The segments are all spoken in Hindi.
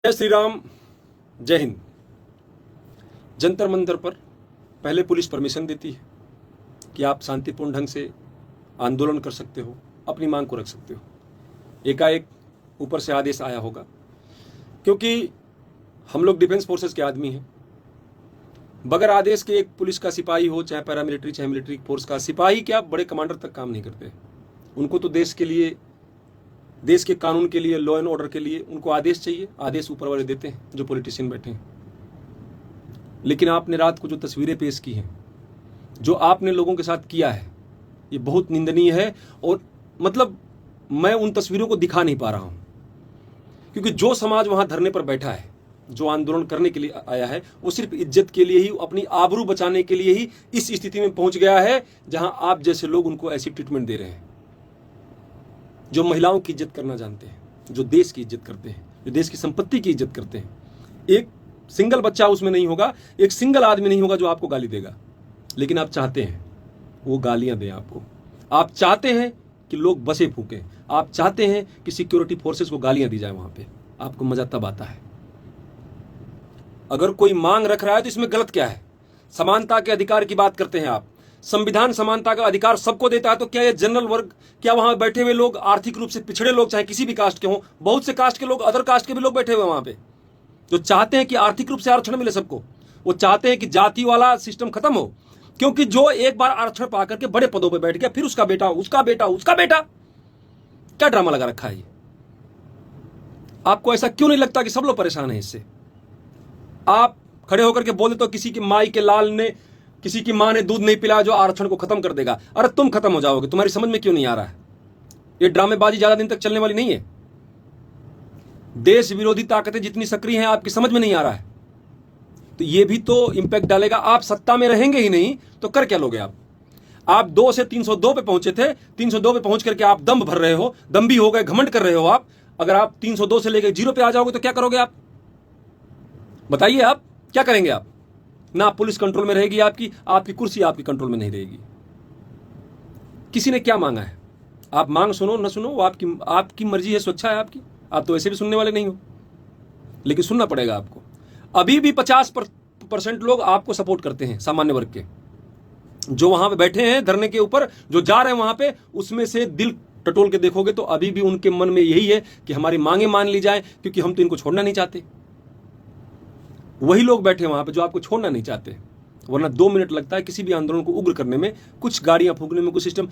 जय श्री राम, जय हिंद। जंतर मंतर पर पहले पुलिस परमिशन देती है कि आप शांतिपूर्ण ढंग से आंदोलन कर सकते हो, अपनी मांग को रख सकते हो। एकाएक ऊपर से आदेश आया होगा, क्योंकि हम लोग डिफेंस फोर्सेस के आदमी हैं। बगैर आदेश के एक पुलिस का सिपाही हो, चाहे पैरामिलिट्री चाहे मिलिट्री फोर्स का सिपाही, क्या बड़े कमांडर तक काम नहीं करते। उनको तो देश के लिए, देश के कानून के लिए, लॉ एंड ऑर्डर के लिए उनको आदेश चाहिए। आदेश ऊपर वाले देते हैं, जो पॉलिटिशियन बैठे हैं। लेकिन आपने रात को जो तस्वीरें पेश की हैं, जो आपने लोगों के साथ किया है, ये बहुत निंदनीय है। और मतलब मैं उन तस्वीरों को दिखा नहीं पा रहा हूं, क्योंकि जो समाज वहां धरने पर बैठा है, जो आंदोलन करने के लिए आया है, वो सिर्फ इज्जत के लिए ही, अपनी आबरू बचाने के लिए ही इस स्थिति में पहुंच गया है जहां आप जैसे लोग उनको ऐसी ट्रीटमेंट दे रहे हैं। जो महिलाओं की इज्जत करना जानते हैं, जो देश की इज्जत करते हैं, जो देश की संपत्ति की इज्जत करते हैं। एक सिंगल बच्चा उसमें नहीं होगा, एक सिंगल आदमी नहीं होगा जो आपको गाली देगा। लेकिन आप चाहते हैं वो गालियां दें आपको। आप चाहते हैं कि लोग बसें फूकें। आप चाहते हैं कि सिक्योरिटी फोर्सेस को गालियां दी जाए वहां पे। आपको मजा तब आता है। अगर कोई मांग रख रहा है तो इसमें गलत क्या है? समानता के अधिकार की बात करते हैं आप। संविधान समानता का अधिकार सबको देता है, तो क्या ये जनरल वर्ग, क्या वहां बैठे हुए लोग आर्थिक रूप से पिछड़े लोग, चाहे किसी भी कास्ट के हों, बहुत से कास्ट के लोग, अदर कास्ट के भी लोग बैठे हुए वहां पे, जो चाहते हैं कि आर्थिक रूप से आरक्षण मिले सबको। वो चाहते हैं कि जाति वाला सिस्टम खत्म हो, क्योंकि जो एक बार आरक्षण पा करके बड़े पदों पर बैठ गया, फिर उसका बेटा, उसका बेटा, उसका बेटा। क्या ड्रामा लगा रखा है ये? आपको ऐसा क्यों नहीं लगता कि सब लोग परेशान हैं इससे? आप खड़े होकर के बोल देते हो किसी की माई के लाल ने, किसी की मां ने दूध नहीं पिलाया जो आरक्षण को खत्म कर देगा। अरे तुम खत्म हो जाओगे, तुम्हारी समझ में क्यों नहीं आ रहा है? ये ड्रामेबाजी ज्यादा दिन तक चलने वाली नहीं है। देश विरोधी ताकतें जितनी सक्रिय हैं, आपकी समझ में नहीं आ रहा है, तो ये भी तो इंपैक्ट डालेगा। आप सत्ता में रहेंगे ही नहीं तो कर क्या लोगे आप 2 से 302 पे पहुंचे थे, 302 पे पहुंच करके आप दम भर रहे हो, दम भी हो गए, घमंड कर रहे हो आप। अगर आप 302 से लेकर 0 पे आ जाओगे तो क्या करोगे आप? बताइए, आप क्या करेंगे? आप ना पुलिस कंट्रोल में रहेगी, आपकी कुर्सी आपकी कंट्रोल में नहीं रहेगी। किसी ने क्या मांगा है? आप मांग सुनो न सुनो, वो आपकी मर्जी है, स्वेच्छा है आपकी। आप तो ऐसे भी सुनने वाले नहीं हो, लेकिन सुनना पड़ेगा आपको। अभी भी 50% लोग आपको सपोर्ट करते हैं, सामान्य वर्ग के, जो वहां पे बैठे हैं धरने के ऊपर, जो जा रहे हैं वहां पे। उसमें से दिल टटोल के देखोगे तो अभी भी उनके मन में यही है कि हमारी मांगे मान ली जाए, क्योंकि हम तो इनको छोड़ना नहीं चाहते। वही लोग बैठे वहां पे जो आपको छोड़ना नहीं चाहते। वरना 2 मिनट लगता है किसी भी आंदोलन को उग्र करने में, कुछ गाड़ियां फूकने में, कुछ सिस्टम।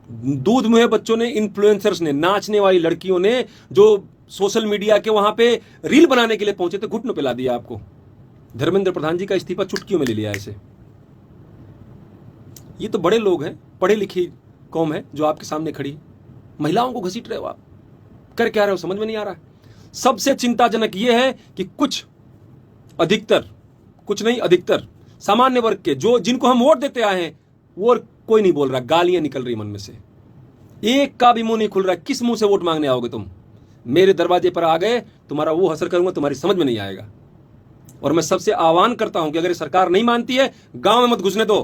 दूध मुहे बच्चों ने, इन्फ्लुएंसर्स ने, नाचने वाली लड़कियों ने, जो सोशल मीडिया के वहां पे रील बनाने के लिए पहुंचे थे, घुटनों पे ला दिया आपको। धर्मेंद्र प्रधान जी का इस्तीफा चुटकियों में ले लिया ऐसे। ये तो बड़े लोग हैं, पढ़े लिखी कौम है जो आपके सामने खड़ी। महिलाओं को घसीट रहे हो आप, कर क्या रहे हो? समझ में नहीं आ रहा है। सबसे चिंताजनक यह है कि अधिकतर सामान्य वर्ग के, जो जिनको हम वोट देते आए हैं, वो कोई नहीं बोल रहा। गालियां निकल रही मन में से, एक का भी मुंह नहीं खुल रहा। किस मुंह से वोट मांगने आओगे तुम? मेरे दरवाजे पर आ गए, तुम्हारा वो हसर करूंगा, तुम्हारी समझ में नहीं आएगा। और मैं सबसे आह्वान करता हूं कि अगर सरकार नहीं मानती है, गांव में मत घुसने दो।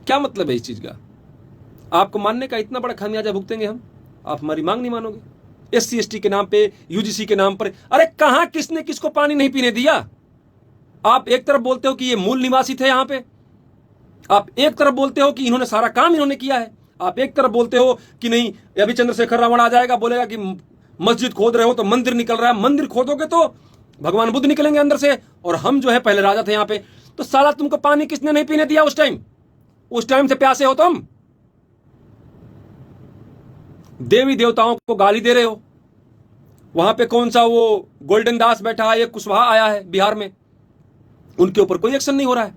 क्या मतलब है इस चीज का? आपको मानने का इतना बड़ा खामियाजा भुगतेंगे हम, आप हमारी मांग नहीं मानोगे। SC ST के नाम पे, UGC के नाम पर। अरे कहां किसने किसको पानी नहीं पीने दिया? आप एक तरफ बोलते हो कि ये मूल निवासी थे यहां पे, आप एक तरफ बोलते हो कि इन्होंने सारा काम इन्होंने किया है, आप एक तरफ बोलते हो कि नहीं, अभी चंद्रशेखर रावण आ जाएगा, बोलेगा कि मस्जिद खोद रहे हो तो मंदिर निकल रहा है। मंदिर खोदोगे तो भगवान बुद्ध निकलेंगे अंदर से, और हम जो है पहले राजा थे यहां पे। तो साला तुमको पानी किसने नहीं पीने दिया उस टाइम से प्यासे हो तुम। देवी देवताओं को गाली दे रहे हो। वहां पे कौन सा वो गोल्डन दास बैठा है, कुशवाहा आया है बिहार में, उनके ऊपर कोई एक्शन नहीं हो रहा है।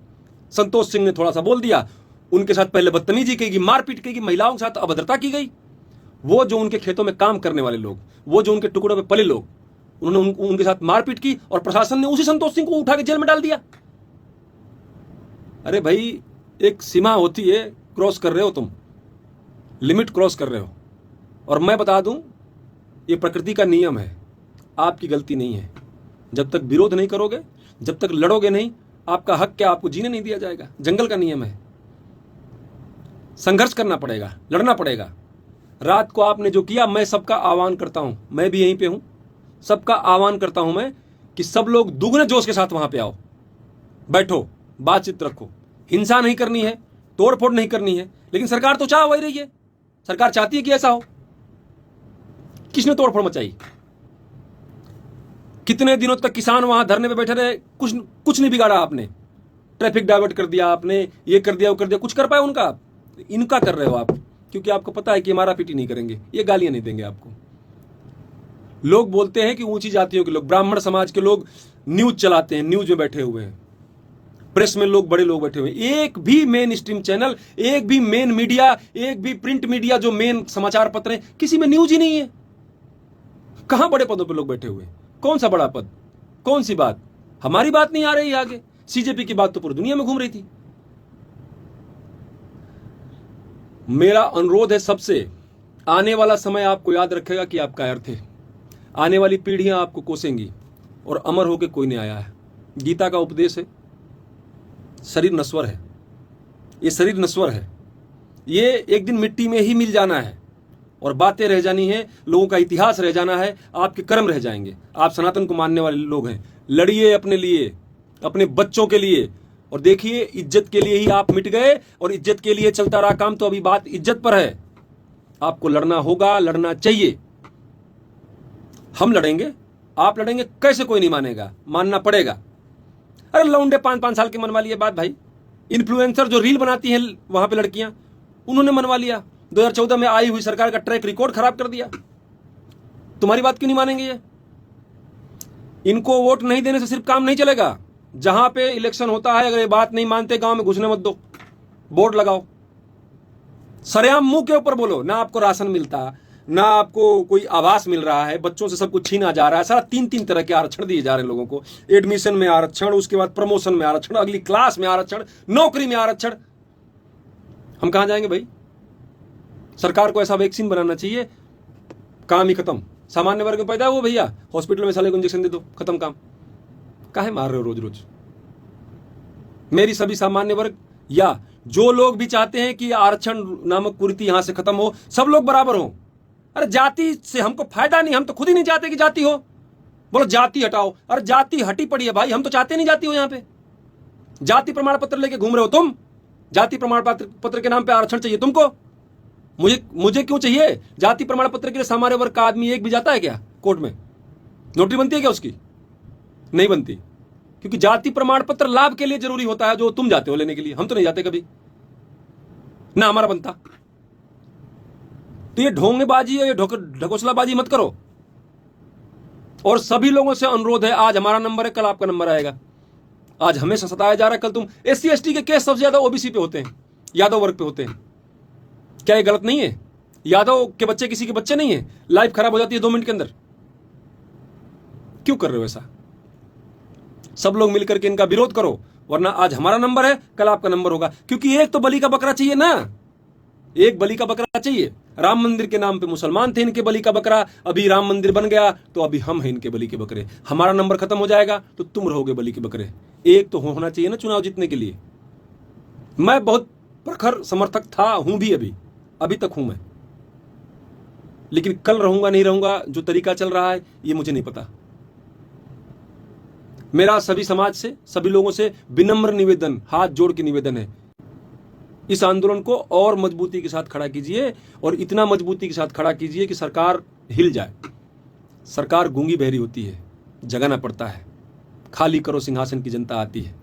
संतोष सिंह ने थोड़ा सा बोल दिया, उनके साथ पहले बदतमीजी की गई, मारपीट की गई, महिलाओं के साथ अभद्रता की गई। वो जो उनके खेतों में काम करने वाले लोग, वो जो उनके टुकड़ों पे पले लोग, उन्होंने उनके साथ मारपीट की, और प्रशासन ने उसी संतोष सिंह को उठा के जेल में डाल दिया। अरे भाई, एक सीमा होती है, क्रॉस कर रहे हो तुम, लिमिट क्रॉस कर रहे हो। और मैं बता दूं, ये प्रकृति का नियम है, आपकी गलती नहीं है। जब तक विरोध नहीं करोगे, जब तक लड़ोगे नहीं, आपका हक क्या, आपको जीने नहीं दिया जाएगा। जंगल का नियम है, संघर्ष करना पड़ेगा, लड़ना पड़ेगा। रात को आपने जो किया, मैं सबका आह्वान करता हूं, मैं भी यहीं पे हूं, सबका आह्वान करता हूं मैं कि सब लोग दुगने जोश के साथ वहां पे आओ, बैठो, बातचीत रखो। हिंसा नहीं करनी है, तोड़फोड़ नहीं करनी है, लेकिन सरकार तो चाह वही रही है। सरकार चाहती है कि ऐसा हो। किसने तोड़फोड़ मचाई? कितने दिनों तक किसान वहां धरने पे बैठे रहे, कुछ नहीं बिगाड़ा आपने। ट्रैफिक डाइवर्ट कर दिया आपने, ये कर दिया वो कर दिया, कुछ कर पाए उनका? इनका कर रहे हो आप, क्योंकि आपको पता है कि मारा पीटी नहीं करेंगे, ये गालियां नहीं देंगे आपको। लोग बोलते हैं कि ऊंची जातियों के लोग, ब्राह्मण समाज के लोग न्यूज चलाते हैं, न्यूज में बैठे हुए हैं, प्रेस में लोग, बड़े लोग बैठे हुए हैं। एक भी मेन स्ट्रीम चैनल, एक भी मेन मीडिया, एक भी प्रिंट मीडिया जो मेन समाचार पत्र हैं, किसी में न्यूज ही नहीं है। कहां बड़े पदों पर लोग बैठे हुए? कौन सा बड़ा पद, कौन सी बात? हमारी बात नहीं आ रही है आगे। सीजेपी की बात तो पूरी दुनिया में घूम रही थी। मेरा अनुरोध है सबसे, आने वाला समय आपको याद रखेगा कि आप कायर थे। आने वाली पीढ़ियां आपको कोसेंगी और अमर होकर कोई नहीं आया है। गीता का उपदेश है, शरीर नश्वर है, ये शरीर नश्वर है, ये एक दिन मिट्टी में ही मिल जाना है और बातें रह जानी है, लोगों का इतिहास रह जाना है, आपके कर्म रह जाएंगे। आप सनातन को मानने वाले लोग हैं, लड़िए अपने लिए, अपने बच्चों के लिए, और देखिए इज्जत के लिए ही आप मिट गए और इज्जत के लिए चलता रहा काम। तो अभी बात इज्जत पर है, आपको लड़ना होगा, लड़ना चाहिए। हम लड़ेंगे, आप लड़ेंगे, कैसे कोई नहीं मानेगा, मानना पड़ेगा। अरे लौंडे 5-5 साल के मनवा लिए बात भाई। इन्फ्लुएंसर जो रील बनाती हैं वहां पे लड़कियां, उन्होंने मनवा लिया। 2014 में आई हुई सरकार का ट्रैक रिकॉर्ड खराब कर दिया। तुम्हारी बात क्यों नहीं मानेंगे ये? इनको वोट नहीं देने से सिर्फ काम नहीं चलेगा। जहां पे इलेक्शन होता है, अगर ये बात नहीं मानते, गांव में घुसने मत दो, बोर्ड लगाओ, सरेआम मुंह के ऊपर बोलो। ना आपको राशन मिलता, ना आपको कोई आवास मिल रहा है, बच्चों से सब कुछ छीना जा रहा है। सारा 3-3 तरह के आरक्षण दिए जा रहे हैं लोगों को। एडमिशन में आरक्षण, उसके बाद प्रमोशन में आरक्षण, अगली क्लास में आरक्षण, नौकरी में आरक्षण। हम कहां जाएंगे भाई? सरकार को ऐसा वैक्सीन बनाना चाहिए, काम ही खत्म। सामान्य वर्ग में पैदा हुआ भैया, हॉस्पिटल में साले को इंजेक्शन दे दो, खत्म काम। काहे मार रहे हो रोज रोज? मेरी सभी सामान्य वर्ग या जो लोग भी चाहते हैं कि आरक्षण नामक कुरीति यहां से खत्म हो, सब लोग बराबर हो। अरे जाति से हमको फायदा नहीं, हम तो खुद ही नहीं चाहते कि जाति हो। बोलो जाति हटाओ, अरे जाति हटी पड़ी है भाई, हम तो चाहते नहीं जाति हो। यहां पे जाति प्रमाण पत्र लेके घूम रहे हो तुम। जाति प्रमाण पत्र के नाम पे आरक्षण चाहिए तुमको। मुझे क्यों चाहिए? जाति प्रमाण पत्र के लिए सामान्य वर्ग का आदमी एक भी जाता है क्या कोर्ट में? नोटरी बनती है क्या उसकी? नहीं बनती, क्योंकि जाति प्रमाण पत्र लाभ के लिए जरूरी होता है, जो तुम जाते हो लेने के लिए। हम तो नहीं जाते कभी, ना हमारा बनता। तो ये ढोंगबाजी और ये ढकोसलाबाजी मत करो। और सभी लोगों से अनुरोध है, आज हमारा नंबर है, कल आपका नंबर आएगा। आज हमें सताया जा रहा है, कल तुम। SC ST के केस सबसे ज्यादा OBC पे होते हैं, यादव वर्ग पे होते हैं। क्या ये गलत नहीं है? यादव के बच्चे किसी के बच्चे नहीं है, लाइफ खराब हो जाती है 2 मिनट के अंदर। क्यों कर रहे हो ऐसा? सब लोग मिलकर के इनका विरोध करो, वरना आज हमारा नंबर है, कल आपका नंबर होगा। क्योंकि एक तो बलि का बकरा चाहिए ना, एक बलि का बकरा चाहिए। राम मंदिर के नाम पे मुसलमान थे इनके बलि का बकरा, अभी राम मंदिर बन गया तो अभी हम हैं इनके बलि के बकरे। हमारा नंबर खत्म हो जाएगा तो तुम रहोगे बलि के बकरे। एक तो होना चाहिए ना चुनाव जीतने के लिए। मैं बहुत प्रखर समर्थक था, हूं भी, अभी तक हूं मैं, लेकिन कल रहूंगा नहीं रहूंगा, जो तरीका चल रहा है ये मुझे नहीं पता। मेरा सभी समाज से, सभी लोगों से विनम्र निवेदन, हाथ जोड़ के निवेदन है, इस आंदोलन को और मजबूती के साथ खड़ा कीजिए, और इतना मजबूती के साथ खड़ा कीजिए कि सरकार हिल जाए। सरकार गूंगी बहरी होती है, जगाना पड़ता है। खाली करो सिंहासन की जनता आती है।